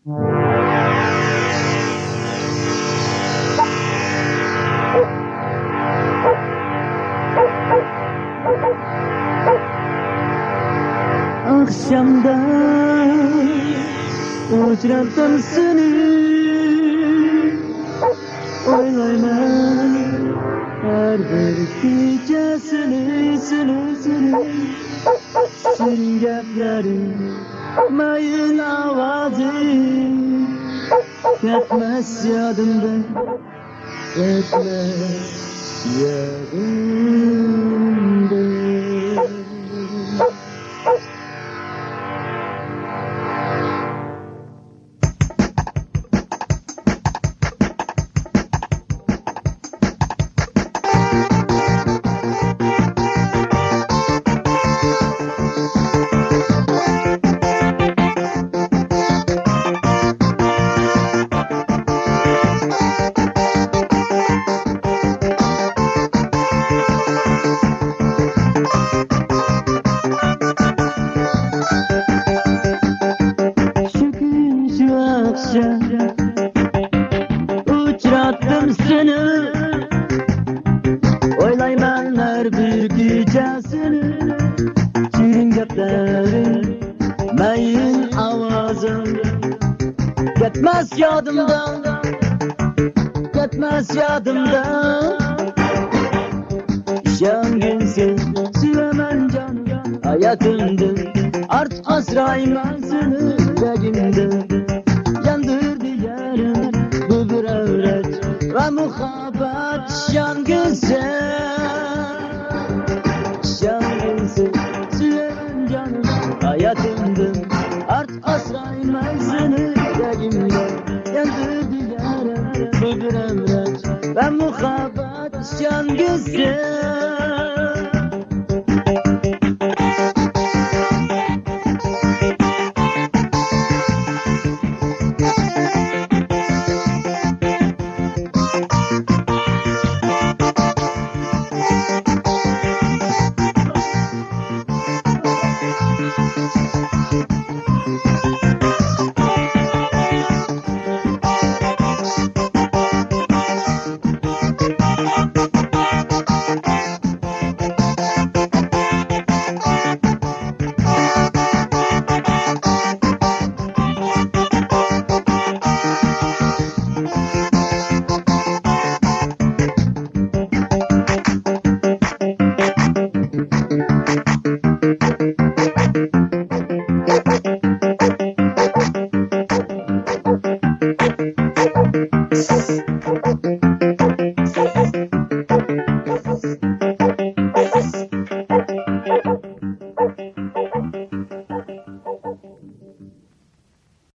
Akşamda uçrattım seni, oylayman her bir gecesini, senin gaplerin, mayın avazın ketmez yadımdan, ketmez yadımdan. Uçrattım seni, oylayman her bir gecesini, şirin gaplerin, mayın avazın ketmez yadımdan, ketmez yadımdan. Şangınsiz süremen canım hayatımdan, artık asrayman seni yüreğimden. Yandırdı yarım bu bir öğret ve muhabbet şangınsiz, şangınsiz süremen canım hayatımdan, artık asrayman seni yüreğimden. Yandırdı yarım bu bir öğret ve muhabbet şangınsiz.